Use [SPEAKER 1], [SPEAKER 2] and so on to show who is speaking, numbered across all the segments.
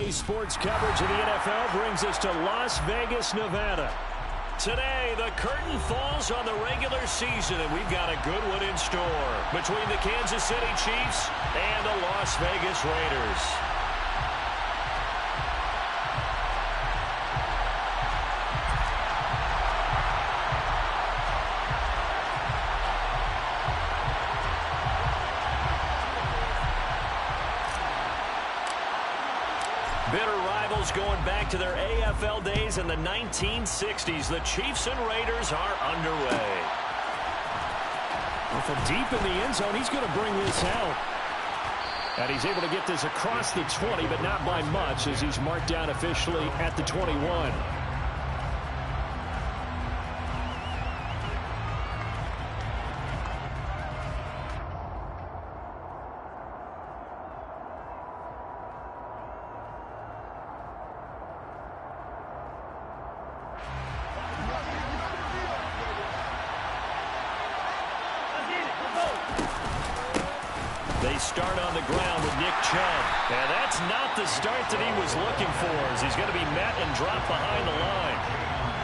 [SPEAKER 1] Daily sports coverage of the NFL brings us to Las Vegas, Nevada. Today, the curtain falls on the regular season, and we've got a good one in store between the Kansas City Chiefs and the Las Vegas Raiders. Bitter rivals going back to their AFL days in the 1960s. The Chiefs and Raiders are underway.
[SPEAKER 2] Well, from deep in the end zone, he's going to bring this out. And he's able to get this across the 20, but not by much as he's marked down officially at the 21.
[SPEAKER 1] They start on the ground with Nick Chubb. And that's not the start that he was looking for, as he's going to be met and dropped behind the line.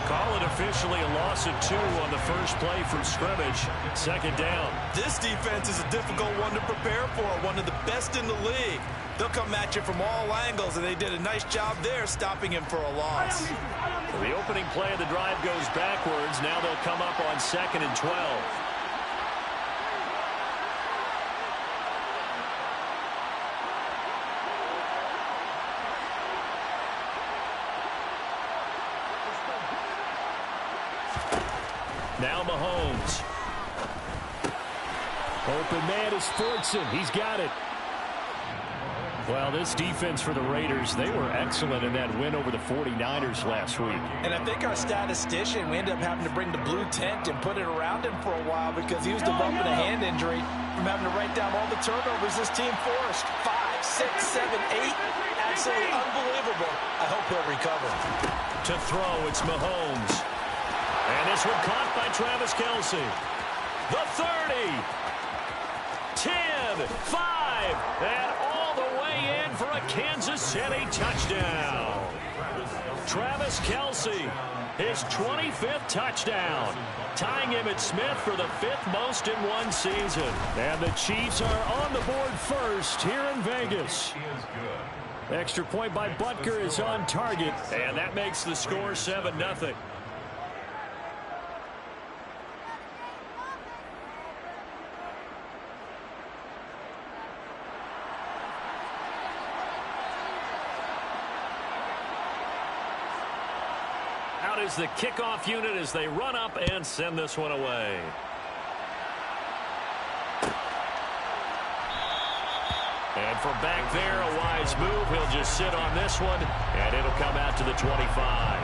[SPEAKER 1] Call it officially a loss of 2 on the first play from scrimmage. Second down.
[SPEAKER 3] This defense is a difficult one to prepare for, one of the best in the league. They'll come at you from all angles, and they did a nice job there stopping him for a loss.
[SPEAKER 1] The opening play of the drive goes backwards. Now they'll come up on 2nd and 12. Now Mahomes.
[SPEAKER 2] Open man is Fortson. He's got it. Well, this defense for the Raiders, they were excellent in that win over the 49ers last week.
[SPEAKER 3] And I think our statistician, we ended up having to bring the blue tent and put it around him for a while because he was developing a hand injury from having to write down all the turnovers this team forced. 5, 6, 7, 8. Absolutely unbelievable. I hope he'll recover.
[SPEAKER 1] To throw, it's Mahomes. And this one caught by Travis Kelce. The 30. 10, 5, and all the way in for a Kansas City touchdown. Travis Kelce, his 25th touchdown, tying him at Smith for the 5th most in one season.
[SPEAKER 2] And the Chiefs are on the board first here in Vegas. Extra point by Butker is on target.
[SPEAKER 1] And that makes the score 7-0. Out is the kickoff unit as they run up and send this one away. And from back there, a wise move. He'll just sit on this one, and it'll come out to the 25.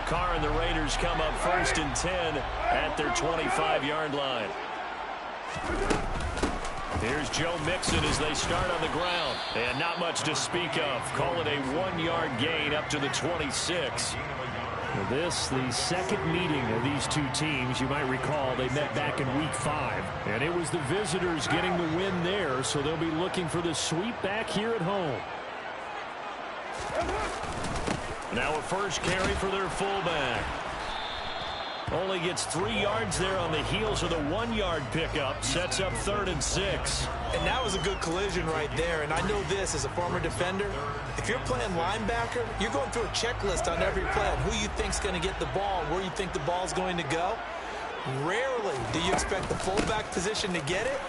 [SPEAKER 1] Carr and the Raiders come up 1st and 10 at their 25-yard line. Here's Joe Mixon as they start on the ground. And not much to speak of. Call it a 1-yard gain up to the 26.
[SPEAKER 2] This, the second meeting of these two teams. You might recall they met back in Week 5. And it was the visitors getting the win there, so they'll be looking for the sweep back here at home.
[SPEAKER 1] Now a first carry for their fullback. Only gets 3 yards there on the heels of the 1-yard pickup. Sets up 3rd and 6.
[SPEAKER 3] And that was a good collision right there. And I know this as a former defender. If you're playing linebacker, you're going through a checklist on every play on who you think's going to get the ball and where you think the ball's going to go. Rarely do you expect the fullback position to get it.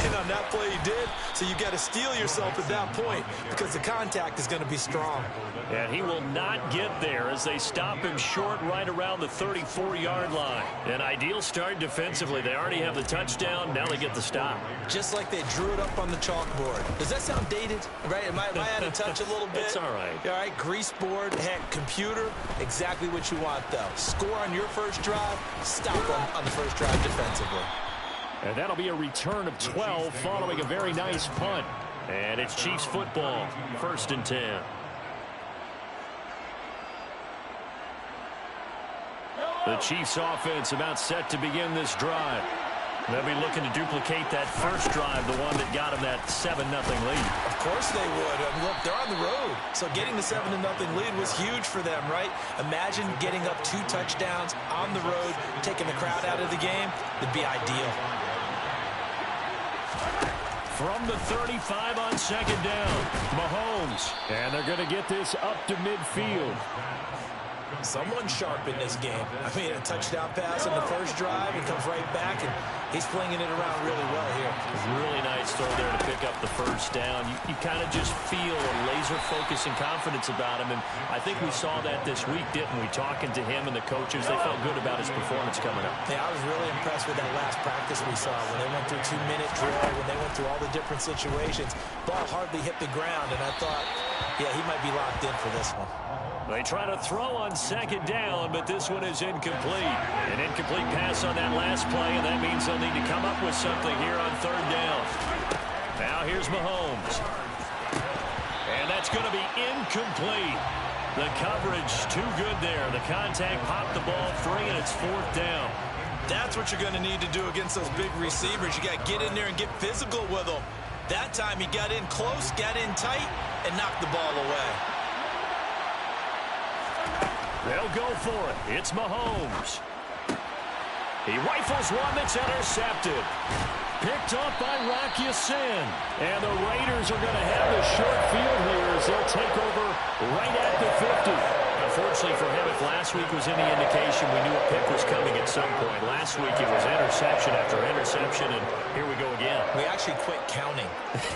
[SPEAKER 3] And on that play he did. So you got to steel yourself at that point because the contact is going to be strong.
[SPEAKER 1] And he will not get there as they stop him short right around the 34-yard line. An ideal start defensively. They already have the touchdown. Now they get the stop.
[SPEAKER 3] Just like they drew it up on the chalkboard. Does that sound dated? Right? Am I out of touch a little bit?
[SPEAKER 1] It's all right.
[SPEAKER 3] All right, grease board, heck, computer, exactly what you want, though. Score on your first drive, stop on the first drive defensively.
[SPEAKER 2] And that'll be a return of 12 following a very nice punt.
[SPEAKER 1] And it's Chiefs football, 1st and 10. The Chiefs offense about set to begin this drive. They'll be looking to duplicate that first drive, the one that got them that 7-0 lead.
[SPEAKER 3] Of course they would. I mean, look, they're on the road. So getting the 7-0 lead was huge for them, right? Imagine getting up 2 touchdowns on the road, taking the crowd out of the game. It'd be ideal.
[SPEAKER 1] From the 35 on second down, Mahomes.
[SPEAKER 2] And they're going to get this up to midfield.
[SPEAKER 3] Someone sharp in this game. I mean, a touchdown pass on the first drive and comes right back, and he's flinging it around really well here.
[SPEAKER 1] Really nice throw there to pick up the first down. You kind of just feel a laser focus and confidence about him, and I think we saw that this week, didn't we? Talking to him and the coaches, they felt good about his performance coming up.
[SPEAKER 3] Yeah, I was really impressed with that last practice we saw when they went through 2-minute drill, when they went through all the different situations. Ball hardly hit the ground, and I thought, yeah, he might be locked in for this one.
[SPEAKER 1] They try to throw on second down, but this one is incomplete. An incomplete pass on that last play, and that means they'll need to come up with something here on third down. Now here's Mahomes. And that's going to be incomplete. The coverage too good there. The contact popped the ball free, and it's fourth down.
[SPEAKER 3] That's what you're going to need to do against those big receivers. You got to get in there and get physical with them. That time he got in close, got in tight, and knocked the ball away.
[SPEAKER 1] They'll go for it. It's Mahomes. He rifles one that's intercepted. Picked off by Rocky Sin. And the Raiders are going to have the short field here as they'll take over right at the 50. Unfortunately for him, if last week was any indication, we knew a pick was coming at some point. Last week it was interception after interception, and here we go again.
[SPEAKER 3] We actually quit counting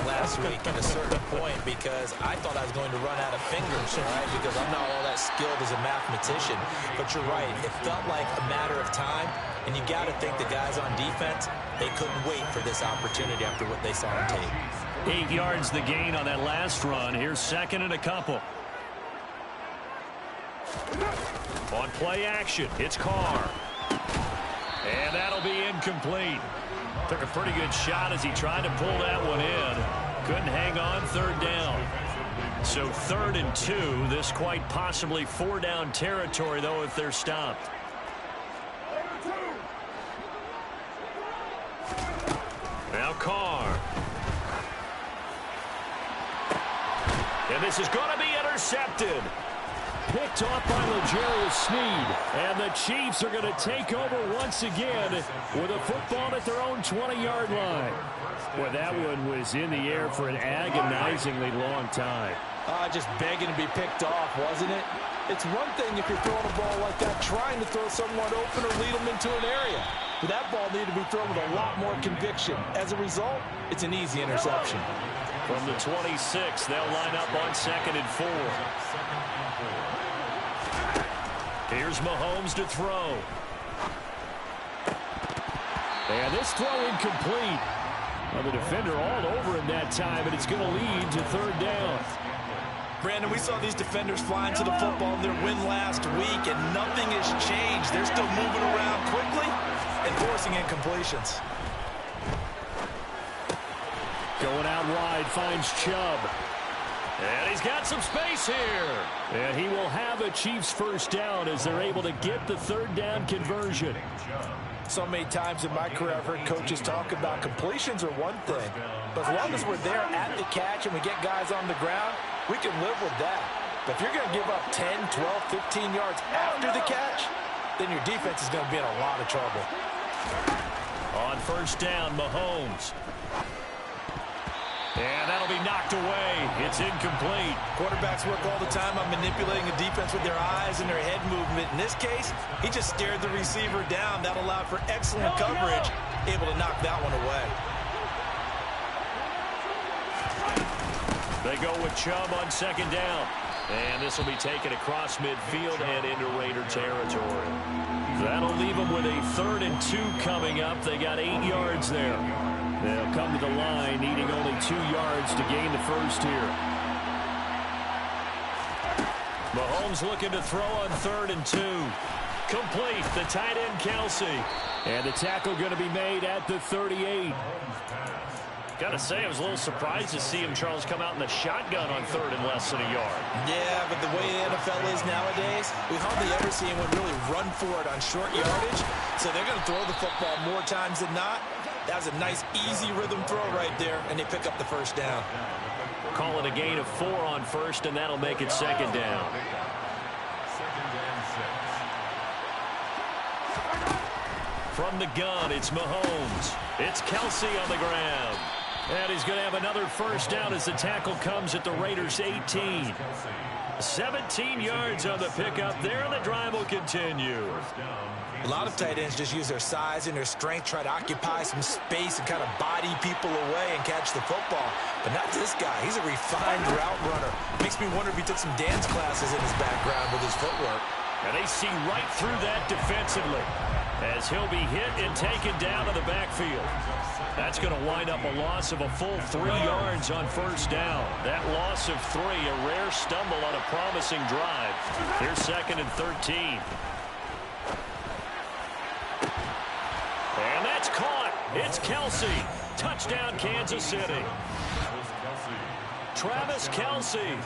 [SPEAKER 3] last week at a certain point because I thought I was going to run out of fingers, right? Because I'm not all that skilled as a mathematician. But you're right. It felt like a matter of time, and you got to think the guys on defense, they couldn't wait for this opportunity after what they saw on tape.
[SPEAKER 1] 8 yards the gain on that last run. Here's second and a couple. On play action, it's Carr. And that'll be incomplete. Took a pretty good shot as he tried to pull that one in. Couldn't hang on, third down. So 3rd and 2. This quite possibly 4-down territory, though, if they're stopped. Now Carr. And this is going to be intercepted. Picked off by L'Jarius Sneed. And the Chiefs are going to take over once again with a football at their own 20-yard line. Well, that one was in the air for an agonizingly long time.
[SPEAKER 3] Just begging to be picked off, wasn't it? It's one thing if you're throwing a ball like that, trying to throw someone open or lead them into an area. But that ball needed to be thrown with a lot more conviction. As a result, it's an easy interception.
[SPEAKER 1] From the 26, they'll line up on 2nd and 4. Here's Mahomes to throw. And this throw incomplete. Well, the defender all over him that time, but it's going to lead to 3rd down.
[SPEAKER 3] Brandon, we saw these defenders flying to the football in their win last week, and nothing has changed. They're still moving around quickly and forcing incompletions.
[SPEAKER 2] Going out wide, finds Chubb.
[SPEAKER 1] And he's got some space here.
[SPEAKER 2] And he will have a Chiefs first down as they're able to get the 3rd down conversion.
[SPEAKER 3] So many times in my career, I've heard coaches talk about completions are one thing. But as long as we're there at the catch and we get guys on the ground, we can live with that. But if you're going to give up 10, 12, 15 yards after the catch, then your defense is going to be in a lot of trouble.
[SPEAKER 1] On first down, Mahomes. And that'll be knocked away. It's incomplete.
[SPEAKER 3] Quarterbacks work all the time on manipulating the defense with their eyes and their head movement. In this case, he just stared the receiver down. That allowed for excellent coverage, able to knock that one away.
[SPEAKER 1] They go with Chubb on 2nd down. And this will be taken across midfield and into Raider territory. That'll leave them with a 3rd and 2 coming up. They got 8 yards there. They'll come to the line needing only 2 yards to gain the first here. Mahomes looking to throw on 3rd and 2. Complete. The tight end, Kelsey.
[SPEAKER 2] And the tackle going to be made at the 38.
[SPEAKER 1] Got to say, I was a little surprised to see him, Charles, come out in the shotgun on 3rd and less than a yard.
[SPEAKER 3] Yeah, but the way the NFL is nowadays, we hardly ever see anyone really run for it on short yardage. So they're going to throw the football more times than not. That was a nice, easy rhythm throw right there, and they pick up the first down.
[SPEAKER 1] Call it a gain of 4 on first, and that'll make it second down. From the gun, it's Mahomes. It's Kelsey on the ground. And he's going to have another first down as the tackle comes at the Raiders' 18. 17 yards on the pickup there, and the drive will continue.
[SPEAKER 3] A lot of tight ends just use their size and their strength, try to occupy some space and kind of body people away and catch the football. But not this guy. He's a refined route runner. Makes me wonder if he took some dance classes in his background with his footwork.
[SPEAKER 1] And they see right through that defensively as he'll be hit and taken down to the backfield. That's going to wind up a loss of a full 3 yards on first down. That loss of 3, a rare stumble on a promising drive. Here's 2nd and 13. And that's caught. It's Kelsey. Touchdown, Kansas City. Travis Kelsey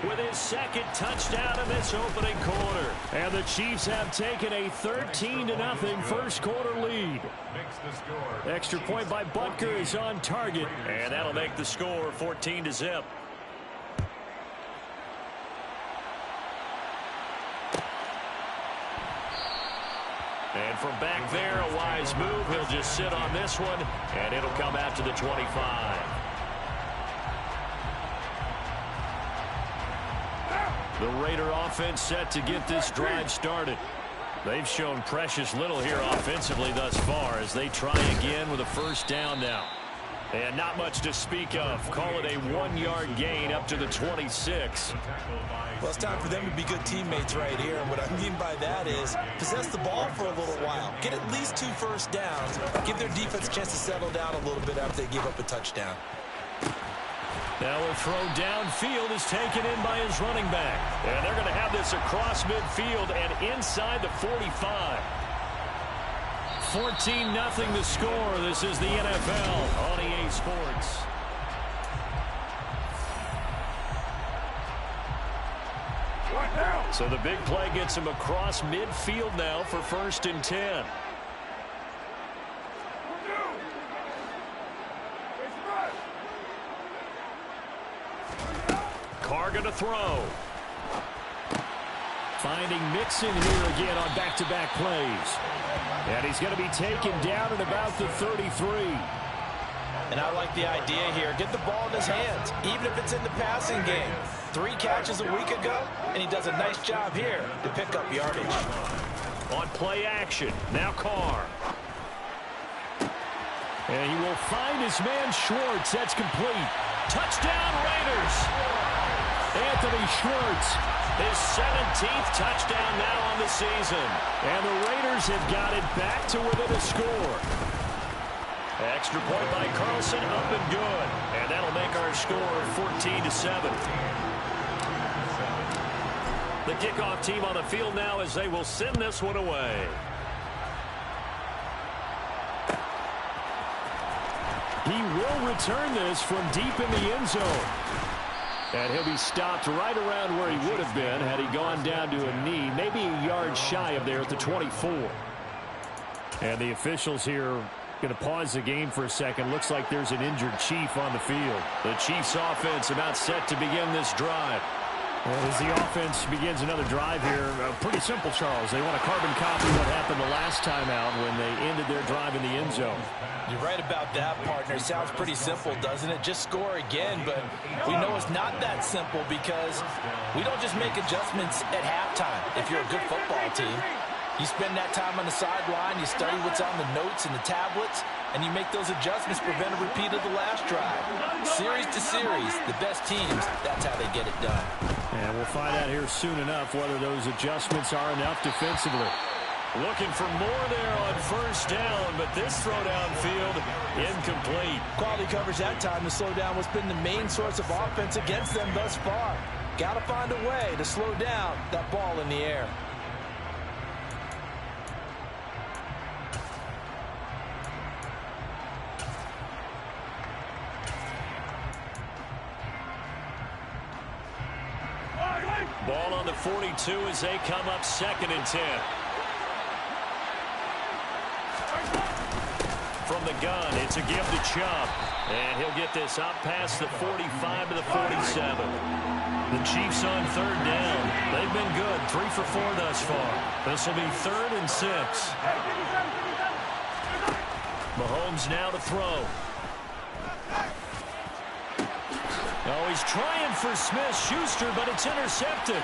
[SPEAKER 1] with his 2nd touchdown in this opening quarter.
[SPEAKER 2] And the Chiefs have taken a 13-0 first quarter lead. Extra point by Butker is on target.
[SPEAKER 1] And that'll make the score 14-0. And from back there, a wise move. He'll just sit on this one, and it'll come out to the 25. The Raider offense set to get this drive started. They've shown precious little here offensively thus far as they try again with a first down now. And not much to speak of. Call it a 1-yard gain up to the 26.
[SPEAKER 3] Well, it's time for them to be good teammates right here. And what I mean by that is possess the ball for a little while. Get at least 2 first downs. Give their defense a chance to settle down a little bit after they give up a touchdown.
[SPEAKER 1] Now a throw downfield is taken in by his running back. And they're going to have this across midfield and inside the 45. 14-0 the score. This is the NFL on EA Sports. So the big play gets him across midfield now for 1st and 10. Carr going to throw.
[SPEAKER 2] Finding Mixon here again on back-to-back plays. And he's going to be taken down at about the 33.
[SPEAKER 3] And I like the idea here. Get the ball in his hands, even if it's in the passing game. 3 catches a week ago, and he does a nice job here to pick up yardage.
[SPEAKER 1] On play action, now Carr.
[SPEAKER 2] And he will find his man Schwartz. That's complete.
[SPEAKER 1] Touchdown Raiders.
[SPEAKER 2] Anthony Schwartz.
[SPEAKER 1] His 17th touchdown now on the season.
[SPEAKER 2] And the Raiders have got it back to within a score.
[SPEAKER 1] Extra point by Carlson, up and good. And that'll make our score 14-7. The kickoff team on the field now as they will send this one away.
[SPEAKER 2] He will return this from deep in the end zone. And he'll be stopped right around where he would have been had he gone down to a knee, maybe a yard shy of there at the 24. And the officials here going to pause the game for a second. Looks like there's an injured Chief on the field.
[SPEAKER 1] The Chiefs offense about set to begin this drive.
[SPEAKER 2] As the offense begins another drive here, pretty simple, Charles. They want to carbon copy what happened the last time out when they ended their drive in the end zone.
[SPEAKER 3] You're right about that, partner. Sounds pretty simple, doesn't it? Just score again, but we know it's not that simple because we don't just make adjustments at halftime if you're a good football team. You spend that time on the sideline, you study what's on the notes and the tablets, and you make those adjustments, prevent a repeat of the last drive. Series to series, the best teams, that's how they get it done.
[SPEAKER 2] And we'll find out here soon enough whether those adjustments are enough defensively.
[SPEAKER 1] Looking for more there on first down, but this throw downfield incomplete.
[SPEAKER 3] Quality coverage that time to slow down what's been the main source of offense against them thus far. Got to find a way to slow down that ball in the air.
[SPEAKER 1] Ball on the 42 as they come up 2nd and 10. From the gun. It's a give to Chubb. And he'll get this up past the 45 to the 47. The Chiefs on third down. They've been good. 3 for 4 thus far. This will be 3rd and 6. Mahomes now to throw. Oh, he's trying for Smith-Schuster, but it's intercepted.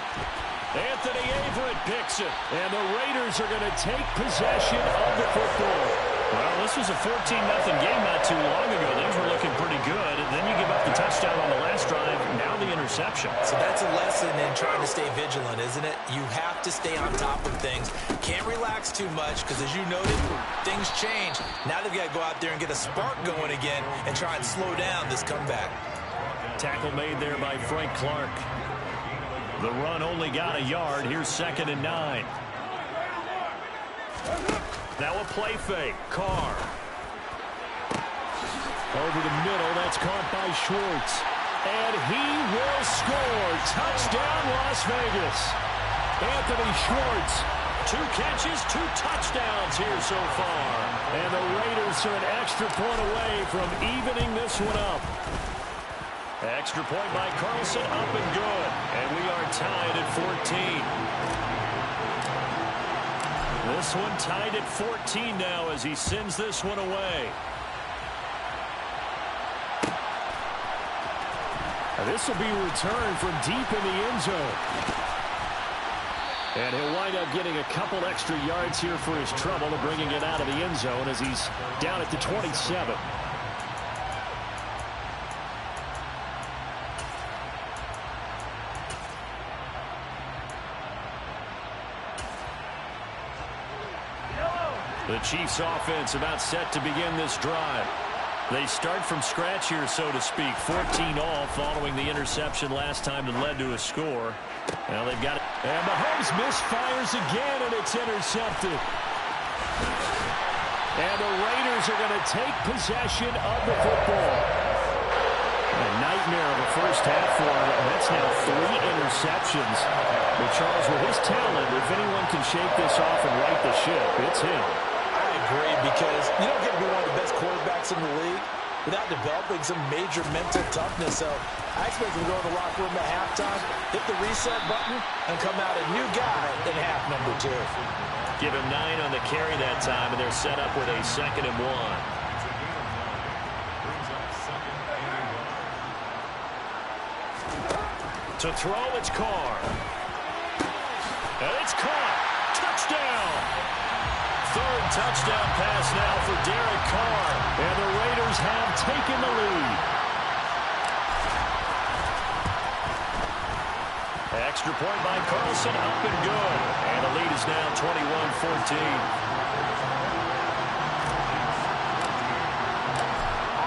[SPEAKER 1] Anthony Averett picks it. And the Raiders are going to take possession of the football. Well, this was a 14-0 game not too long ago. Things were looking pretty good. And then you give up the touchdown on the last drive. Now the interception.
[SPEAKER 3] So that's a lesson in trying to stay vigilant, isn't it? You have to stay on top of things. Can't relax too much because, as you noted, things change. Now they've got to go out there and get a spark going again and try and slow down this comeback. Tackle made there by Frank Clark.
[SPEAKER 1] The run only got a yard. Here's 2nd and 9. Now a play fake. Carr.
[SPEAKER 2] Over the middle. That's caught by Schwartz. And he will score. Touchdown, Las Vegas. Anthony Schwartz.
[SPEAKER 1] 2 catches, 2 touchdowns here so far.
[SPEAKER 2] And the Raiders are an extra point away from evening this one up.
[SPEAKER 1] Extra point by Carlson, up and good. And we are tied at 14. This one tied at 14 now as he sends this one away.
[SPEAKER 2] This will be returned from deep in the end zone. And he'll wind up getting a couple extra yards here for his trouble and bringing it out of the end zone as he's down at the 27.
[SPEAKER 1] The Chiefs offense about set to begin this drive. They start from scratch here, so to speak. 14 all following the interception last time that led to a score. Now they've got it.
[SPEAKER 2] And Mahomes misfires again, and it's intercepted. And the Raiders are going to take possession of the football. A nightmare of a first half for him. That's now 3 interceptions. But Charles, with his talent, if anyone can shake this off and right the ship, it's him.
[SPEAKER 3] Agree, because you don't get to be one of the best quarterbacks in the league without developing some major mental toughness. So I expect him to go in the locker room at halftime, hit the reset button, and come out a new guy in half number 2.
[SPEAKER 1] Give him 9 on the carry that time, and they're set up with a 2nd and 1. To throw, it's Carr. And it's caught. Touchdown! 3rd touchdown pass now for Derek Carr.
[SPEAKER 2] And the Raiders have taken the lead.
[SPEAKER 1] Extra point by Carlson, up and good. And the lead is now 21-14.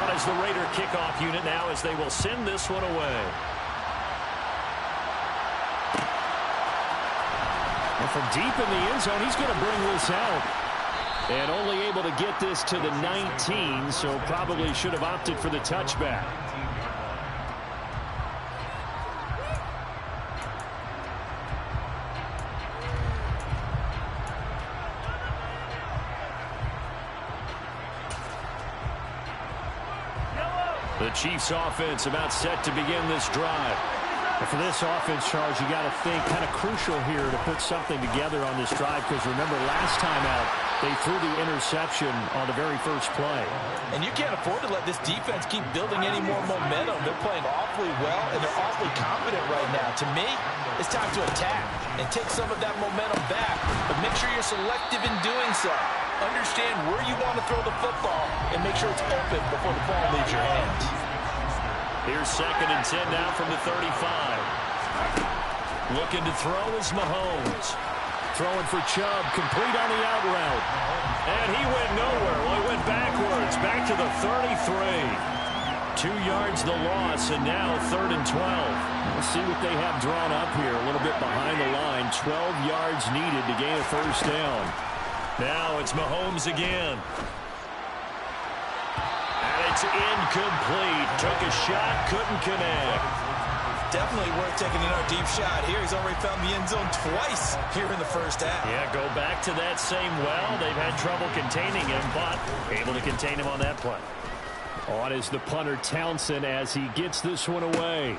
[SPEAKER 1] On as the Raider kickoff unit now as they will send this one away.
[SPEAKER 2] And from deep in the end zone, he's going to bring this out. And only able to get this to the 19, so probably should have opted for the touchback.
[SPEAKER 1] The Chiefs offense about set to begin this drive.
[SPEAKER 2] And for this offense, Charles, you got to think kind of crucial here to put something together on this drive, because remember last time out they threw the interception on the very first play.
[SPEAKER 3] And you can't afford to let this defense keep building any more momentum. They're playing awfully well, and they're awfully confident right now. To me, it's time to attack and take some of that momentum back. But make sure you're selective in doing so. Understand where you want to throw the football and make sure it's open before the ball leaves your hands.
[SPEAKER 1] Here's 2nd and 10 now from the 35. Looking to throw is Mahomes.
[SPEAKER 2] Throwing for Chubb, complete on the out route.
[SPEAKER 1] And he went nowhere. Well, he went backwards, back to the 33. 2 yards the loss, and now 3rd and 12.
[SPEAKER 2] We'll see what they have drawn up here. A little bit behind the line. 12 yards needed to gain a first down.
[SPEAKER 1] Now it's Mahomes again. And it's incomplete. Took a shot, couldn't connect.
[SPEAKER 3] Definitely worth taking another deep shot here. He's already found the end zone twice here in the first half.
[SPEAKER 1] Yeah, go back to that same well. They've had trouble containing him, but able to contain him on that play.
[SPEAKER 2] On is the punter Townsend as he gets this one away.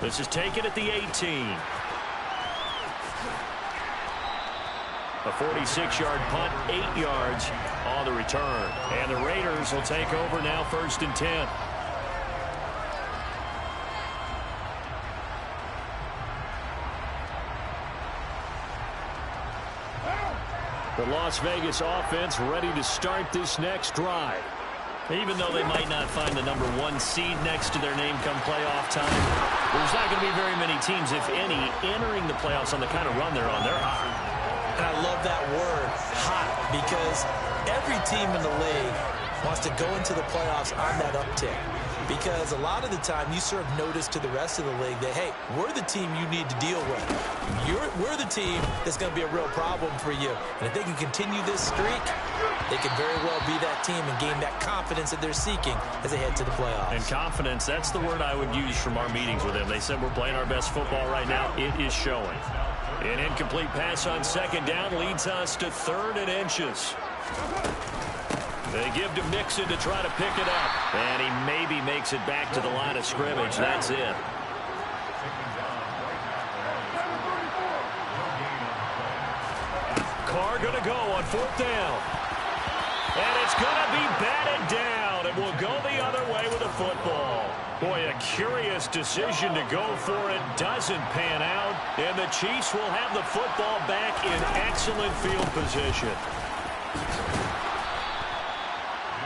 [SPEAKER 1] This is taken at the 18. A 46-yard punt, 8 yards on the return. And the Raiders will take over now, 1st and 10.
[SPEAKER 2] The Las Vegas offense ready to start this next drive.
[SPEAKER 1] Even though they might not find the number 1 seed next to their name come playoff time, there's not going to be very many teams, if any, entering the playoffs on the kind of run they're on. They're hot.
[SPEAKER 3] And I love that word, hot, because every team in the league wants to go into the playoffs on that uptick. Because a lot of the time you serve notice to the rest of the league that, hey, we're the team you need to deal with. We're the team that's going to be a real problem for you. And if they can continue this streak, they can very well be that team and gain that confidence that they're seeking as they head to the playoffs.
[SPEAKER 1] And confidence, that's the word I would use from our meetings with them. They said we're playing our best football right now. It is showing. An incomplete pass on 2nd down leads us to 3rd and inches. They give to Mixon to try to pick it up. And he maybe makes it back to the line of scrimmage. That's it. Carr going to go on 4th down. And it's going to be batted down. It will go the other way with the football. Boy, a curious decision to go for it. Doesn't pan out. And the Chiefs will have the football back in excellent field position.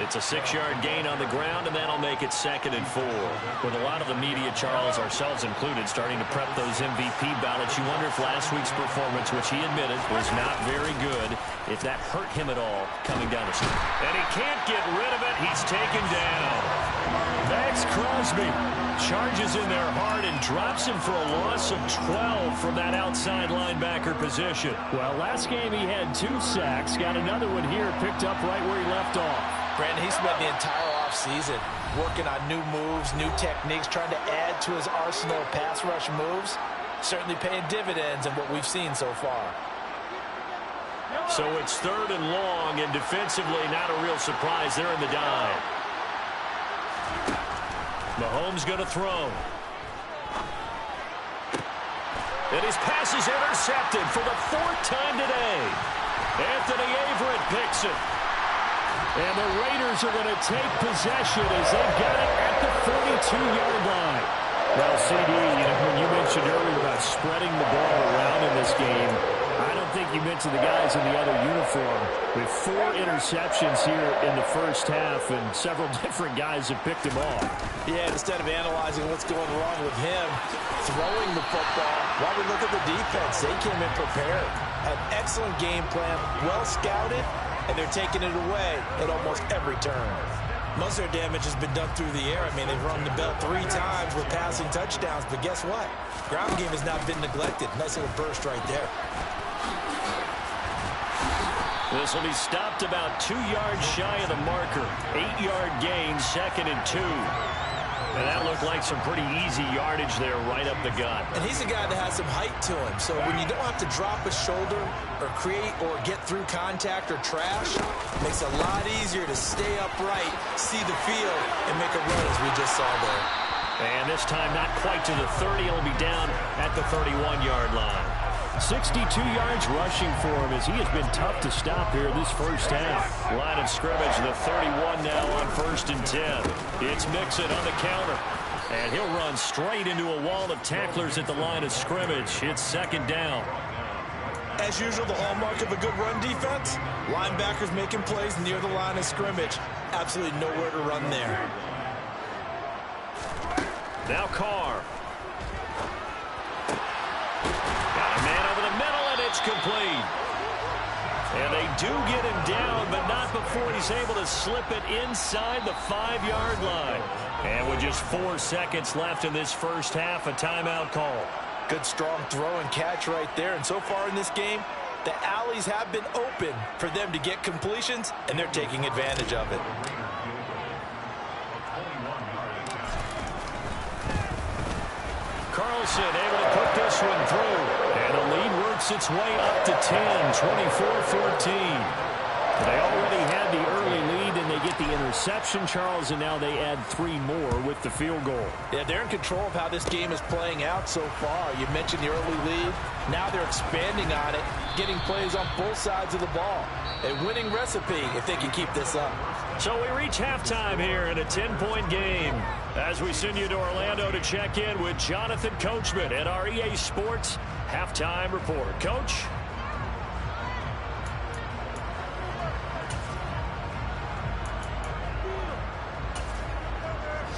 [SPEAKER 1] It's a 6-yard gain on the ground, and that'll make it 2nd and 4. With a lot of the media, Charles, ourselves included, starting to prep those MVP ballots, you wonder if last week's performance, which he admitted was not very good, if that hurt him at all coming down the street. And he can't get rid of it. He's taken down. Max Crosby charges in there hard and drops him for a loss of 12 from that outside linebacker position.
[SPEAKER 2] Well, last game he had 2 sacks. Got another one here, picked up right where he left off.
[SPEAKER 3] Brandon, he spent the entire offseason working on new moves, new techniques, trying to add to his arsenal of pass rush moves. Certainly paying dividends in what we've seen so far.
[SPEAKER 1] So it's 3rd and long, and defensively not a real surprise. They're in the dive. Mahomes going to throw. And his pass is intercepted for the 4th time today. Anthony Averett picks it. And the Raiders are going to take possession as they've got it at the 42-yard line.
[SPEAKER 2] Well, CD, when you mentioned earlier about spreading the ball around in this game, I don't think you mentioned the guys in the other uniform. With 4 interceptions here in the first half, and several different guys have picked him off.
[SPEAKER 3] Yeah, instead of analyzing what's going wrong with him throwing the football, while we look at the defense, they came in prepared. An excellent game plan, well scouted, and they're taking it away at almost every turn. Most of their damage has been done through the air. I mean, they've run the bell 3 times with passing touchdowns, but guess what? Ground game has not been neglected. Nice little burst right there.
[SPEAKER 1] This will be stopped about 2 yards shy of the marker. 8-yard gain, 2nd and 2. And that looked like some pretty easy yardage there right up the gut.
[SPEAKER 3] And he's a guy that has some height to him. So when you don't have to drop a shoulder or create or get through contact or trash, it makes it a lot easier to stay upright, see the field, and make a run as we just saw there.
[SPEAKER 1] And this time not quite to the 30. It'll be down at the 31-yard line.
[SPEAKER 2] 62 yards rushing for him as he has been tough to stop here this first half.
[SPEAKER 1] Line of scrimmage, the 31 now on 1st and 10. It's Mixon on the counter. And he'll run straight into a wall of tacklers at the line of scrimmage. It's 2nd down.
[SPEAKER 3] As usual, the hallmark of a good run defense, linebackers making plays near the line of scrimmage. Absolutely nowhere to run there.
[SPEAKER 1] Now Carr. Got a man over the middle, and it's complete. And they do get him down, but not before he's able to slip it inside the 5-yard line. And with just 4 seconds left in this first half, a timeout call.
[SPEAKER 3] Good strong throw and catch right there. And so far in this game, the alleys have been open for them to get completions, and they're taking advantage of it.
[SPEAKER 1] Carl Wilson able to put this one through. And the lead works its way up to 10, 24-14. They already had the early lead, and they get the interception, Charles, and now they add 3 more with the field goal.
[SPEAKER 3] Yeah, they're in control of how this game is playing out so far. You mentioned the early lead. Now they're expanding on it, getting plays on both sides of the ball. A winning recipe if they can keep this up.
[SPEAKER 1] So we reach halftime here in a 10-point game as we send you to Orlando to check in with Jonathan Coachman at our EA Sports Halftime Report. Coach?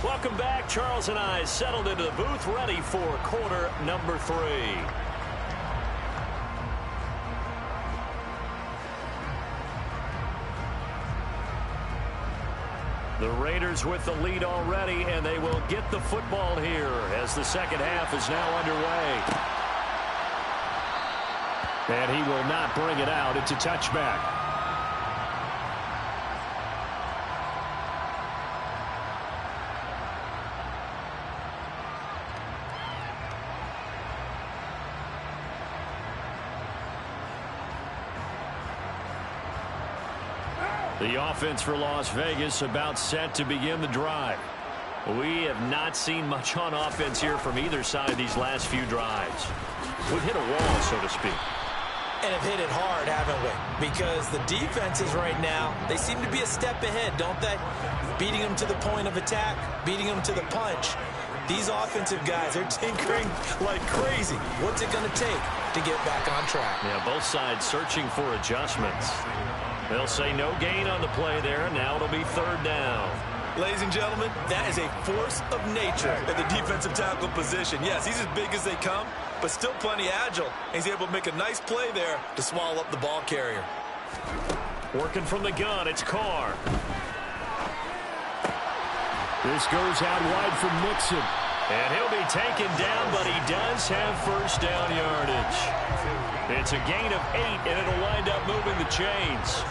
[SPEAKER 1] Welcome back. Charles and I settled into the booth, ready for quarter number 3. The Raiders with the lead already, and they will get the football here as the second half is now underway. And he will not bring it out. It's a touchback. The offense for Las Vegas about set to begin the drive. We have not seen much on offense here from either side these last few drives. We've hit a wall, so to speak.
[SPEAKER 3] And have hit it hard, haven't we? Because the defenses right now, they seem to be a step ahead, don't they? Beating them to the point of attack, beating them to the punch. These offensive guys, they're tinkering like crazy. What's it going to take to get back on track?
[SPEAKER 1] Yeah, both sides searching for adjustments. They'll say no gain on the play there. Now it'll be third down.
[SPEAKER 3] Ladies and gentlemen, that is a force of nature at the defensive tackle position. Yes, he's as big as they come, but still plenty agile. He's able to make a nice play there to swallow up the ball carrier.
[SPEAKER 1] Working from the gun, it's Carr. This goes out wide for Mixon. And he'll be taken down, but he does have first down yardage. It's a gain of 8, and it'll wind up moving the chains.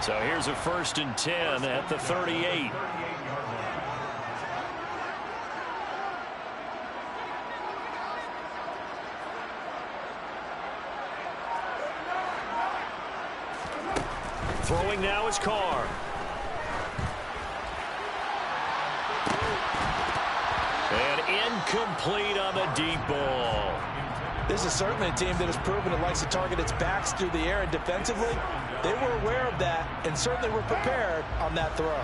[SPEAKER 1] So here's a 1st and 10 at the 38. Throwing now is Carr. And incomplete on the deep ball.
[SPEAKER 3] This is certainly a team that has proven it likes to target its backs through the air, and defensively, they were aware of that and certainly were prepared on that throw.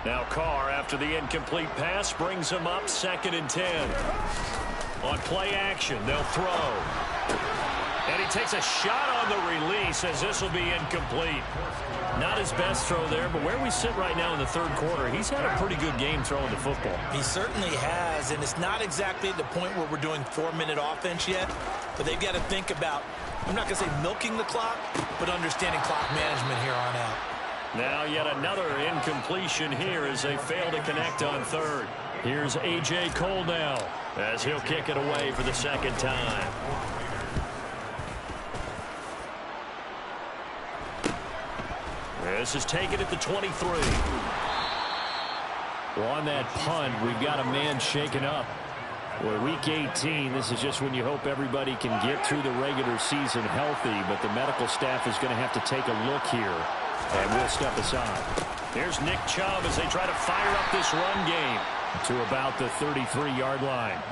[SPEAKER 1] Now Carr, after the incomplete pass, brings him up 2nd and 10. On play action, they'll throw. And he takes a shot on the release as this will be incomplete. Not his best throw there, but where we sit right now in the 3rd quarter, he's had a pretty good game throwing the football.
[SPEAKER 3] He certainly has, and it's not exactly at the point where we're doing 4-minute offense yet, but they've got to think about, I'm not going to say milking the clock, but understanding clock management here on out.
[SPEAKER 1] Now yet another incompletion here as they fail to connect on 3rd. Here's A.J. Cole now as he'll kick it away for the 2nd time. This is taken at the 23.
[SPEAKER 2] Well, on that punt, we've got a man shaken up. Well, week 18, this is just when you hope everybody can get through the regular season healthy, but the medical staff is going to have to take a look here, and we'll step aside.
[SPEAKER 1] Here's Nick Chubb as they try to fire up this run game
[SPEAKER 2] to about the 33-yard line.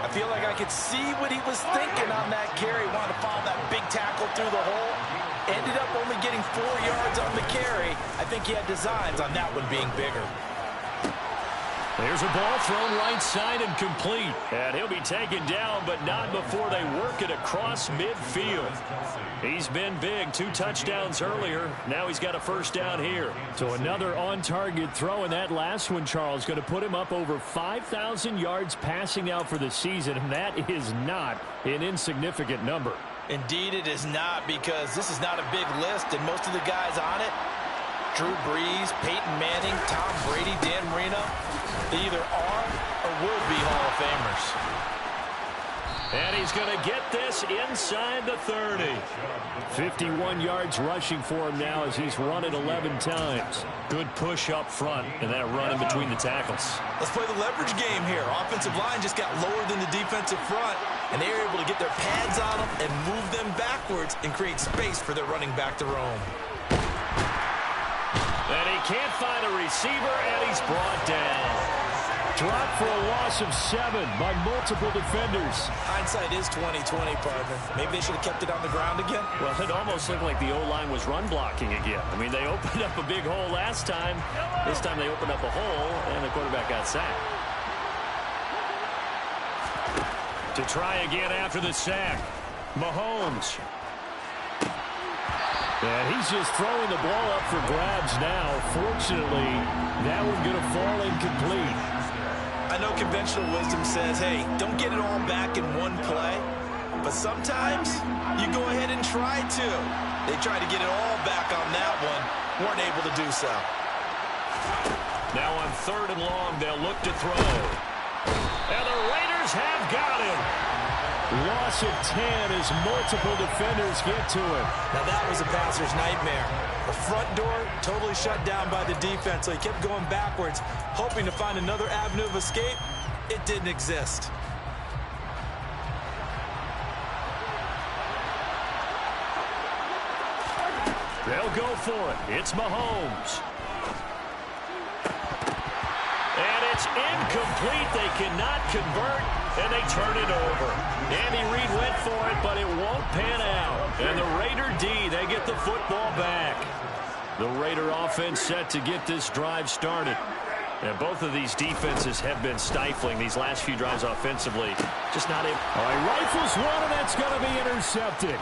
[SPEAKER 3] I feel like I could see what he was thinking on that carry. Wanted to follow that big tackle through the hole. Ended up only getting 4 yards on the carry. I think he had designs on that one being bigger.
[SPEAKER 1] There's a ball thrown right side and complete. And he'll be taken down, but not before they work it across midfield. He's been big. 2 touchdowns earlier. Now he's got a first down here.
[SPEAKER 2] So another on-target throw, and that last one, Charles, going to put him up over 5,000 yards passing out for the season, and that is not an insignificant number.
[SPEAKER 3] Indeed it is not, because this is not a big list, and most of the guys on it, Drew Brees, Peyton Manning, Tom Brady, Dan Marino, they either are or will be Hall of Famers.
[SPEAKER 1] And he's going to get this inside the 30.
[SPEAKER 2] 51 yards rushing for him now as he's run it 11 times.
[SPEAKER 1] Good push up front and that run in between the tackles.
[SPEAKER 3] Let's play the leverage game here. Offensive line just got lower than the defensive front, and they were able to get their pads on them and move them backwards and create space for their running back to roam.
[SPEAKER 1] And he can't find a receiver, and he's brought down.
[SPEAKER 2] Dropped for a loss of 7 by multiple defenders.
[SPEAKER 3] Hindsight is 20/20, partner. Maybe they should have kept it on the ground again.
[SPEAKER 1] Well, it almost looked like the O-line was run blocking again. I mean, they opened up a big hole last time. This time they opened up a hole, and the quarterback got sacked. To try again after the sack, Mahomes.
[SPEAKER 2] And he's just throwing the ball up for grabs now. Fortunately, that one's going to fall incomplete.
[SPEAKER 3] I know conventional wisdom says, hey, don't get it all back in one play. But sometimes you go ahead and try to. They tried to get it all back on that one. Weren't able to do so.
[SPEAKER 1] Now on 3rd and long, they'll look to throw. And the Raiders have got him.
[SPEAKER 2] Loss of 10 as multiple defenders get to it.
[SPEAKER 3] Now that was a passer's nightmare. The front door totally shut down by the defense, so he kept going backwards, hoping to find another avenue of escape. It didn't exist.
[SPEAKER 1] They'll go for it. It's Mahomes. And it's incomplete. They cannot convert, and they turn it over. Andy Reid went for it, but it won't pan out. And the Raider D, they get the football back. The Raider offense set to get this drive started. And both of these defenses have been stifling these last few drives offensively. Just not able.
[SPEAKER 2] All right, rifles one, and that's going to be intercepted.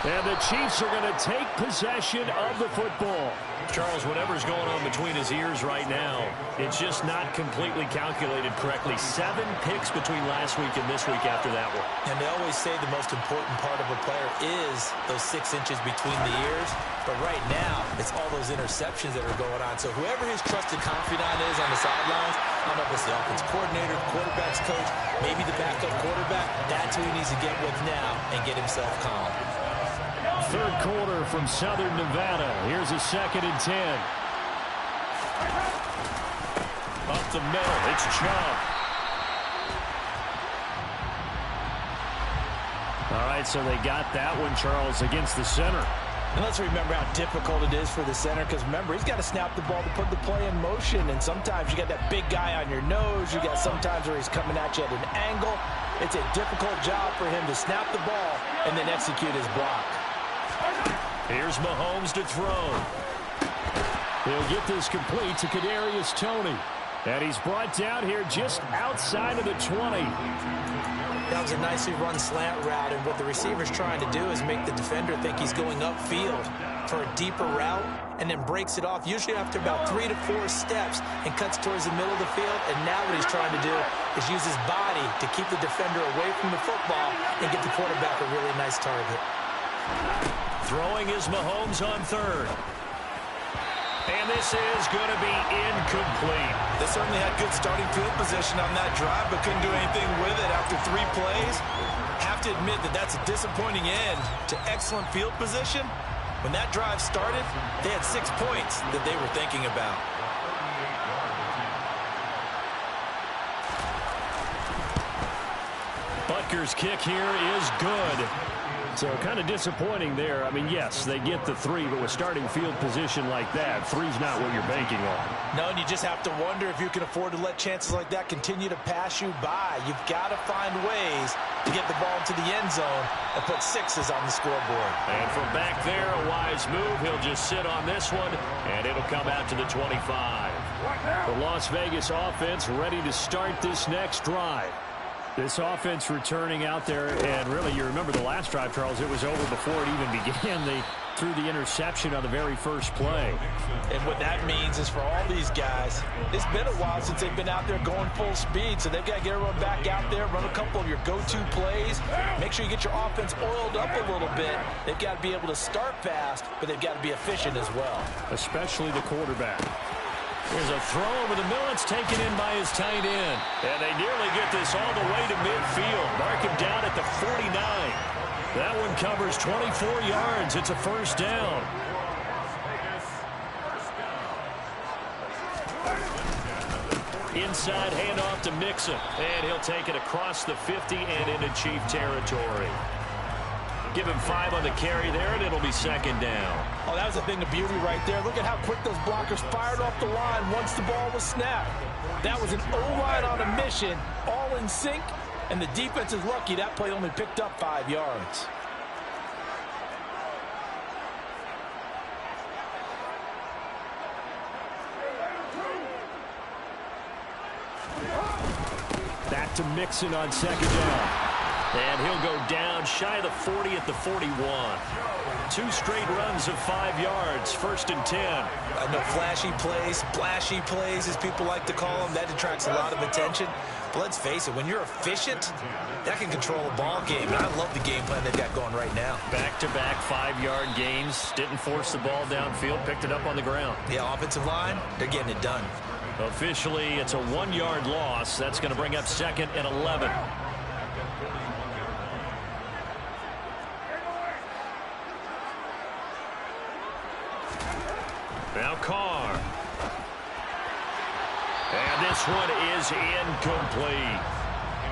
[SPEAKER 2] And the Chiefs are going to take possession of the football.
[SPEAKER 1] Charles, whatever's going on between his ears right now, it's just not completely calculated correctly. 7 picks between last week and this week after that one.
[SPEAKER 3] And they always say the most important part of a player is those 6 inches between the ears. But right now, it's all those interceptions that are going on. So whoever his trusted confidant is on the sidelines, I don't know if it's the offense coordinator, the quarterback's coach, maybe the backup quarterback, that's who he needs to get with now and get himself calm.
[SPEAKER 2] 3rd quarter from Southern Nevada. Here's a 2nd and 10.
[SPEAKER 1] Up the middle, it's Chubb.
[SPEAKER 2] All right, so they got that one, Charles, against the center.
[SPEAKER 3] And let's remember how difficult it is for the center, because remember, he's got to snap the ball to put the play in motion, and sometimes you got that big guy on your nose. You got sometimes where he's coming at you at an angle. It's a difficult job for him to snap the ball and then execute his block.
[SPEAKER 1] Here's Mahomes to throw.
[SPEAKER 2] He'll get this complete to Kadarius Toney. And he's brought down here just outside of the 20.
[SPEAKER 3] That was a nicely run slant route, and what the receiver's trying to do is make the defender think he's going upfield for a deeper route and then breaks it off, usually after about 3 to 4 steps, and cuts towards the middle of the field. And now what he's trying to do is use his body to keep the defender away from the football and get the quarterback a really nice target.
[SPEAKER 1] Throwing is Mahomes on 3rd. And this is going to be incomplete.
[SPEAKER 3] They certainly had good starting field position on that drive, but couldn't do anything with it after 3 plays. Have to admit that that's a disappointing end to excellent field position. When that drive started, they had 6 points that they were thinking about.
[SPEAKER 1] Butker's kick here is good.
[SPEAKER 2] So kind of disappointing there. I mean, yes, they get the 3, but with starting field position like that, 3's not what you're banking on.
[SPEAKER 3] No, and you just have to wonder if you can afford to let chances like that continue to pass you by. You've got to find ways to get the ball into the end zone and put 6s on the scoreboard.
[SPEAKER 1] And from back there, a wise move. He'll just sit on this one, and it'll come out to the 25.
[SPEAKER 2] The Las Vegas offense ready to start this next drive. This offense returning out there, and really, you remember the last drive, Charles, it was over before it even began. They threw the interception on the very first play.
[SPEAKER 3] And what that means is for all these guys, it's been a while since they've been out there going full speed, so they've got to get everyone back out there, run a couple of your go-to plays, make sure you get your offense oiled up a little bit. They've got to be able to start fast, but they've got to be efficient as well.
[SPEAKER 2] Especially the quarterback.
[SPEAKER 1] There's a throw over the middle. It's taken in by his tight end. And they nearly get this all the way to midfield. Mark him down at the 49. That one covers 24 yards. It's a first down. Inside handoff to Mixon. And he'll take it across the 50 and into Chief territory. Give him 5 on the carry there, and it'll be second down.
[SPEAKER 3] Oh, that was a thing of beauty right there. Look at how quick those blockers fired off the line once the ball was snapped. That was an O-line on a mission, all in sync, and the defense is lucky that play only picked up 5 yards.
[SPEAKER 2] Back to Mixon on second down.
[SPEAKER 1] And he'll go down shy of the 40 at the 41. 2 straight runs of 5 yards, first and 10.
[SPEAKER 3] I know flashy plays, splashy plays, as people like to call them, that attracts a lot of attention. But let's face it, when you're efficient, that can control a ball game. And I love the game plan they've got going right now.
[SPEAKER 1] Back-to-back 5-yard gains. Didn't force the ball downfield, picked it up on the ground.
[SPEAKER 3] Yeah, offensive line, they're getting it done.
[SPEAKER 1] Officially, it's a 1-yard loss. That's going to bring up second and 11. Now Carr. And this one is incomplete.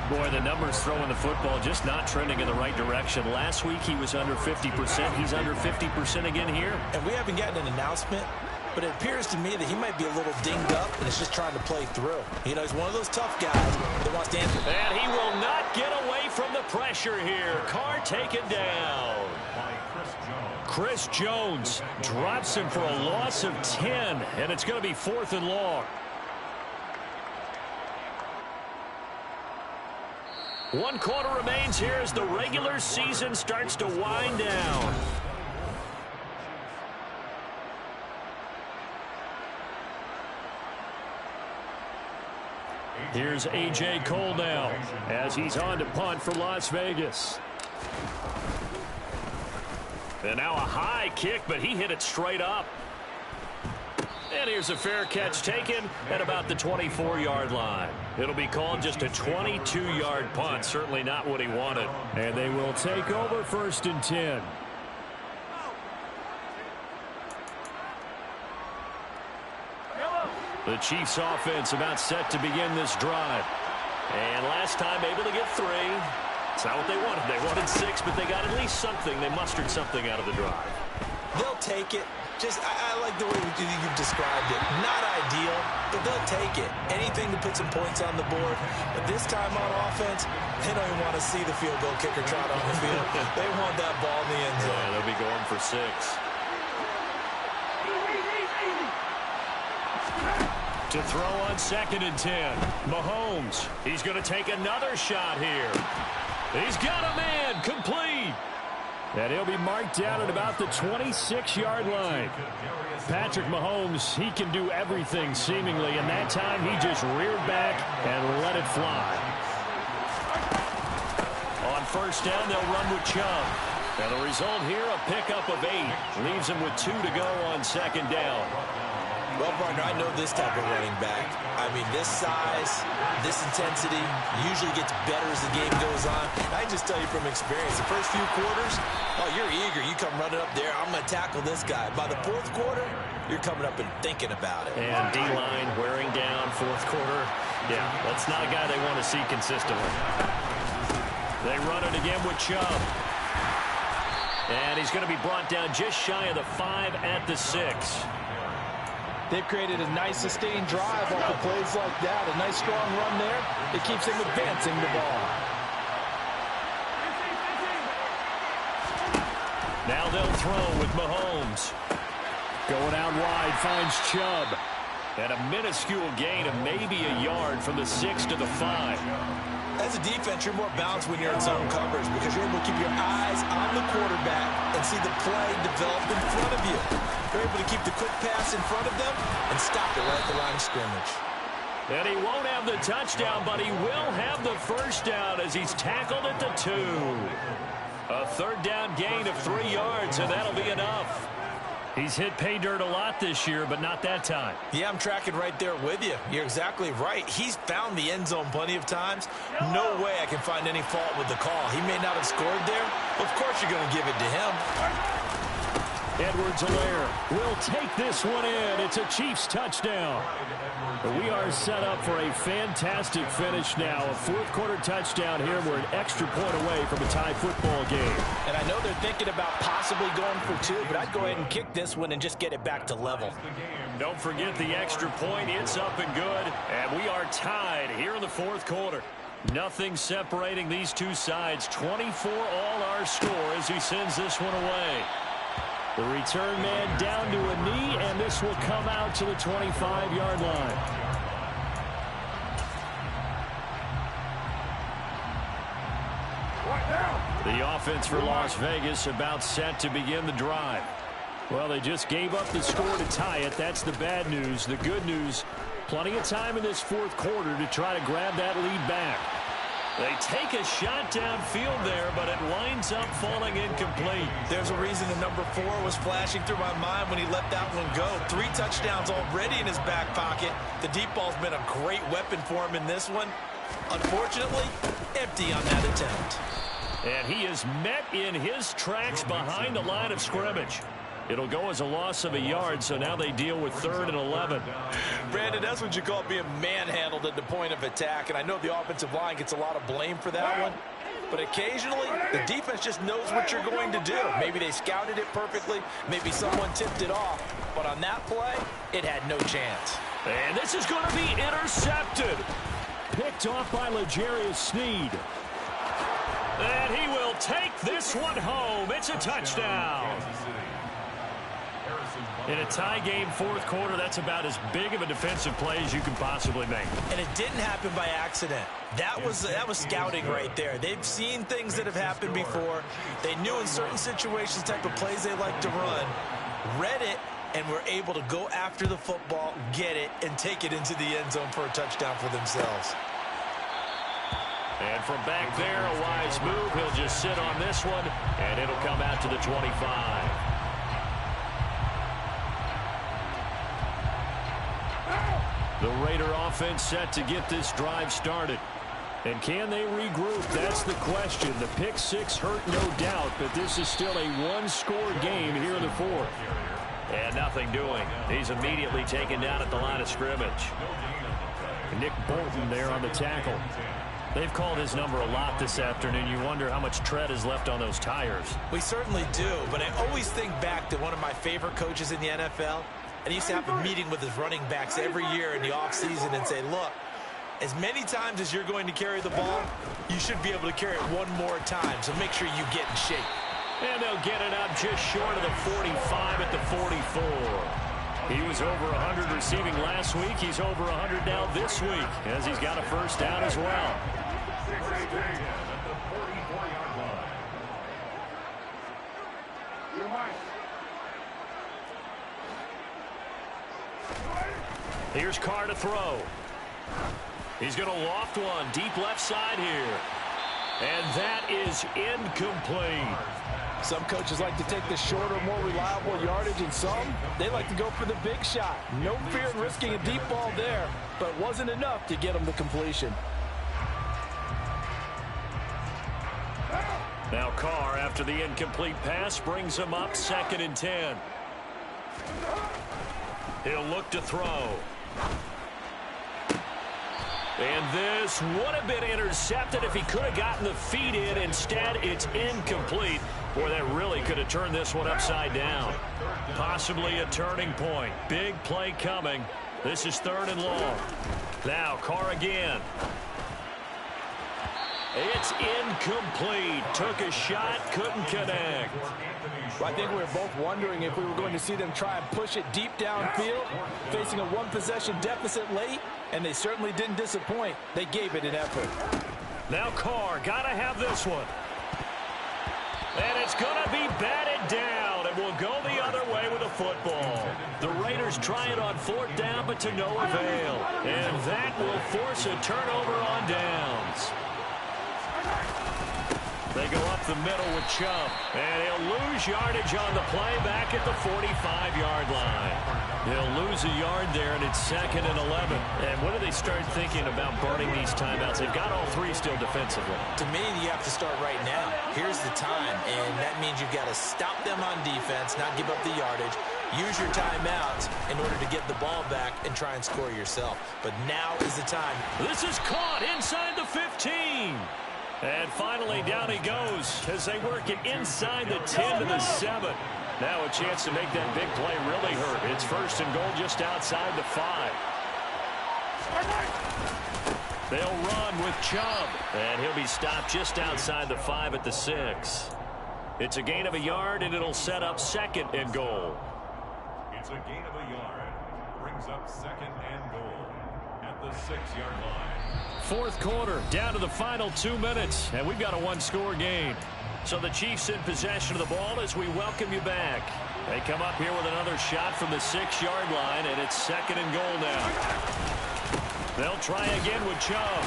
[SPEAKER 1] Boy, the numbers throwing the football just not trending in the right direction. Last week he was under 50%. He's under 50% again here.
[SPEAKER 3] And we haven't gotten an announcement, but it appears to me that he might be a little dinged up and is just trying to play through. You know, he's one of those tough guys that wants to answer.
[SPEAKER 1] And he will not get away from the pressure here. Carr taken down. Chris Jones drops him for a loss of 10, and it's going to be 4th and long. 1 quarter remains here as the regular season starts to wind down. Here's A.J. Cole now as he's on to punt for Las Vegas. And now a high kick, but he hit it straight up. And here's a fair catch taken at about the 24-yard line. It'll be called just a 22-yard punt. Certainly not what he wanted.
[SPEAKER 2] And they will take over 1st and 10.
[SPEAKER 1] The Chiefs offense about set to begin this drive. And last time able to get 3. It's not what they wanted. They wanted 6, but they got at least something. They mustered something out of the drive.
[SPEAKER 3] They'll take it. I like the way you've described it. Not ideal, but they'll take it. Anything to put some points on the board. But this time on offense, they don't even want to see the field goal kicker trot on the field. They want that ball in the end zone.
[SPEAKER 1] Yeah, they'll be going for 6. To throw on 2nd and 10. Mahomes. He's going to take another shot here. He's got a man. Complete.
[SPEAKER 2] And he'll be marked down at about the 26-yard line. Patrick Mahomes, he can do everything seemingly, and that time he just reared back and let it fly.
[SPEAKER 1] On 1st down, they'll run with Chubb. And the result here, a pickup of 8. Leaves him with 2 to go on 2nd down.
[SPEAKER 3] Well, partner, I know this type of running back. I mean, this size, this intensity usually gets better as the game goes on. I just tell you from experience, the first few quarters, oh, you're eager. You come running up there, I'm going to tackle this guy. By the 4th quarter, you're coming up and thinking about it.
[SPEAKER 1] And D-line wearing down 4th quarter. Yeah, that's not a guy they want to see consistently. They run it again with Chubb. And he's going to be brought down just shy of the 5 at the 6.
[SPEAKER 3] They've created a nice sustained drive off of plays like that. A nice strong run there. It keeps them advancing the ball.
[SPEAKER 1] Now they'll throw with Mahomes.
[SPEAKER 2] Going out wide, finds Chubb.
[SPEAKER 1] And a minuscule gain of maybe a yard from the 6 to the 5.
[SPEAKER 3] As a defense, you're more balanced when you're in zone coverage because you're able to keep your eyes on the quarterback and see the play develop in front of you. You're able to keep the quick pass in front of them and stop it right at the line of scrimmage.
[SPEAKER 1] And he won't have the touchdown, but he will have the 1st down as he's tackled at the 2. A 3rd down gain of 3 yards, and that'll be enough. He's hit pay dirt a lot this year, but not that time.
[SPEAKER 3] Yeah, I'm tracking right there with you. You're exactly right. He's found the end zone plenty of times. No way I can find any fault with the call. He may not have scored there. Of course you're going to give it to him.
[SPEAKER 2] Edwards-Helaire will take this one in. It's a Chiefs touchdown. We are set up for a fantastic finish now. A fourth-quarter touchdown here. We're an extra point away from a tie football game.
[SPEAKER 3] And I know they're thinking about possibly going for two, but I'd go ahead and kick this one and just get it back to level.
[SPEAKER 1] Don't forget the extra point. It's up and good. And we are tied here in the fourth quarter. Nothing separating these two sides. 24 all our score as he sends this one away. The return man down to a knee, and this will come out to the 25-yard line. The offense for Las Vegas about set to begin the drive. Well, they just gave up the score to tie it. That's the bad news. The good news, plenty of time in this fourth quarter to try to grab that lead back. They take a shot downfield there, but it winds up falling incomplete.
[SPEAKER 3] There's a reason the number 4 was flashing through my mind when he let that one go. 3 touchdowns already in his back pocket. The deep ball's been a great weapon for him in this one. Unfortunately, empty on that attempt.
[SPEAKER 1] And he is met in his tracks behind the line of scrimmage. It'll go as a loss of a yard, so now they deal with 3rd and 11.
[SPEAKER 3] Brandon, that's what you call being manhandled at the point of attack, and I know the offensive line gets a lot of blame for that one, but occasionally the defense just knows what you're going to do. Maybe they scouted it perfectly, maybe someone tipped it off, but on that play, it had no chance.
[SPEAKER 1] And this is going to be intercepted.
[SPEAKER 2] Picked off by L'Jarius Sneed.
[SPEAKER 1] And he will take this one home. It's a touchdown. In a tie game fourth quarter, that's about as big of a defensive play as you can possibly make.
[SPEAKER 3] And it didn't happen by accident. That was scouting right there. They've seen things that have happened before. They knew in certain situations the type of plays they like to run, read it, and were able to go after the football, get it, and take it into the end zone for a touchdown for themselves.
[SPEAKER 1] And from back there, a wise move. He'll just sit on this one, and it'll come out to the 25. The Raider offense set to get this drive started. And can they regroup? That's the question. The pick six hurt, no doubt, but this is still a one-score game here in the fourth. And nothing doing. He's immediately taken down at the line of scrimmage.
[SPEAKER 2] Nick Bolton there on the tackle.
[SPEAKER 1] They've called his number a lot this afternoon. You wonder how much tread is left on those tires.
[SPEAKER 3] We certainly do, but I always think back to one of my favorite coaches in the NFL. And he used to have a meeting with his running backs every year in the offseason and say, look, as many times as you're going to carry the ball, you should be able to carry it one more time, so make sure you get in shape.
[SPEAKER 1] And they'll get it up just short of the 45 at the 44. He was over 100 receiving last week. He's over 100 now this week, as he's got a first down as well. Here's Carr to throw. He's going to loft one deep left side here. And that is incomplete.
[SPEAKER 4] Some coaches like to take the shorter, more reliable yardage, and some, they like to go for the big shot. No fear in risking a deep ball there, but it wasn't enough to get them to completion.
[SPEAKER 1] Now Carr, after the incomplete pass, brings him up 2nd and 10. He'll look to throw. And this would have been intercepted if he could have gotten the feet in. Instead, it's incomplete. Boy, that really could have turned this one upside down. Possibly a turning point. Big play coming. This is 3rd and long. Now, Carr again. It's incomplete. Took a shot, couldn't connect.
[SPEAKER 4] Well, I think we were both wondering if we were going to see them try and push it deep downfield, facing a one-possession deficit late, and they certainly didn't disappoint. They gave it an effort.
[SPEAKER 1] Now Carr, got to have this one. And it's going to be batted down, and will go the other way with a football. The Raiders try it on 4th down, but to no avail. And that will force a turnover on downs. They go up the middle with Chubb. And he'll lose yardage on the play back at the 45-yard line. They'll lose a yard there, and it's 2nd and 11. And when do they start thinking about burning these timeouts? They've got all three still defensively.
[SPEAKER 3] To me, you have to start right now. Here's the time, and that means you've got to stop them on defense, not give up the yardage. Use your timeouts in order to get the ball back and try and score yourself. But now is the time.
[SPEAKER 1] This is caught inside the 15. And finally, down he goes as they work it inside the 10 to the 7. Now a chance to make that big play really hurt. It's 1st and goal just outside the 5. They'll run with Chubb. And he'll be stopped just outside the 5 at the 6. It's a gain of a yard, and it'll set up 2nd and goal.
[SPEAKER 5] It's a gain of a yard. Brings up 2nd and goal at the 6-yard line.
[SPEAKER 1] 4th quarter, down to the final 2 minutes, and we've got a one-score game. So the Chiefs in possession of the ball as we welcome you back. They come up here with another shot from the 6-yard line, and it's 2nd and goal now. They'll try again with Chubb.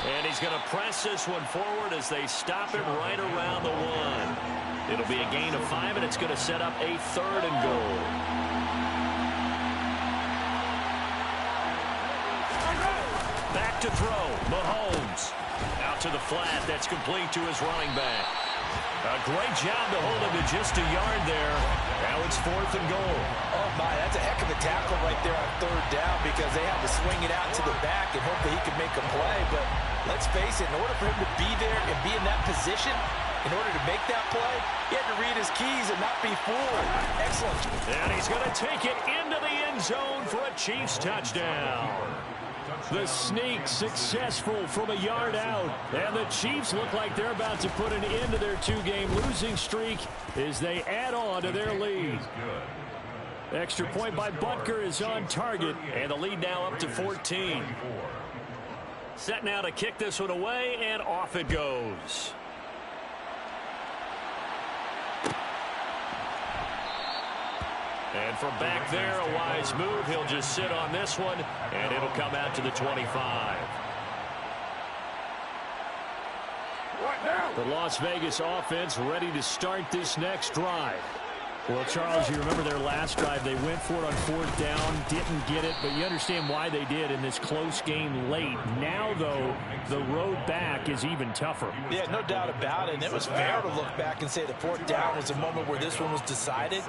[SPEAKER 1] And he's going to press this one forward as they stop him right around the 1. It'll be a gain of 5, and it's going to set up a 3rd and goal. Back to throw, Mahomes. Out to the flat, that's complete to his running back. A great job to hold him to just a yard there. Now it's 4th and goal.
[SPEAKER 4] Oh, my, that's a heck of a tackle right there on 3rd down because they had to swing it out to the back and hope that he could make a play. But let's face it, in order for him to be there and be in that position, in order to make that play, he had to read his keys and not be fooled. Excellent.
[SPEAKER 1] And he's going to take it into the end zone for a Chiefs touchdown. The sneak successful from a yard out. And the Chiefs look like they're about to put an end to their 2-game losing streak as they add on to their lead. Extra point by Butker is on target, and the lead now up to 14. Set now to kick this one away, and off it goes. And from back there, a wise move. He'll just sit on this one, and it'll come out to the 25. The Las Vegas offense ready to start this next drive. Well, Charles, you remember their last drive. They went for it on 4th down, didn't get it, but you understand why they did in this close game late. Now, though, the road back is even tougher.
[SPEAKER 4] Yeah, no doubt about it. And it was fair to look back and say the 4th down was the moment where this one was decided.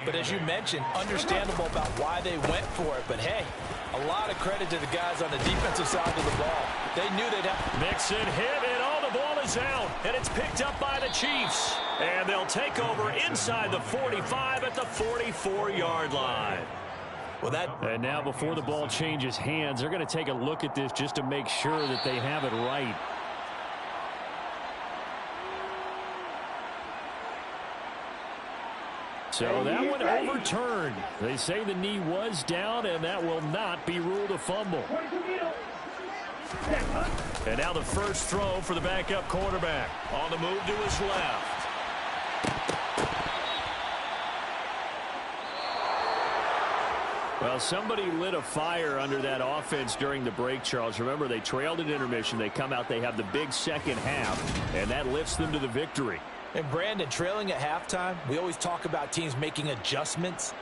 [SPEAKER 4] But as you mentioned, understandable about why they went for it. But, hey, a lot of credit to the guys on the defensive side of the ball. They knew they'd have...
[SPEAKER 1] Mixon hit, and the ball is out, and it's picked up by the Chiefs. And they'll take over inside the 45 at the 44-yard line.
[SPEAKER 3] Well,
[SPEAKER 2] and now before the ball changes hands, they're going to take a look at this just to make sure that they have it right. So that one overturned. They say the knee was down, and that will not be ruled a fumble.
[SPEAKER 1] And now the first throw for the backup quarterback. On the move to his left.
[SPEAKER 2] Well, somebody lit a fire under that offense during the break, Charles. Remember, they trailed at intermission. They come out, they have the big second half, and that lifts them to the victory.
[SPEAKER 4] And, Brandon, trailing at halftime, we always talk about teams making adjustments.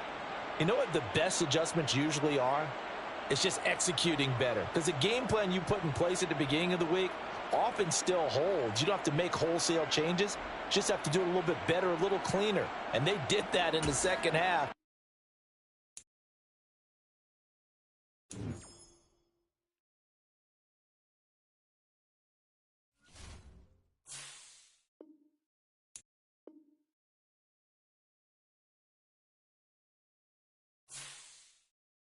[SPEAKER 4] You know what the best adjustments usually are? It's just executing better. Because the game plan you put in place at the beginning of the week often still holds. You don't have to make wholesale changes. Just have to do it a little bit better, a little cleaner. And they did that in the second half.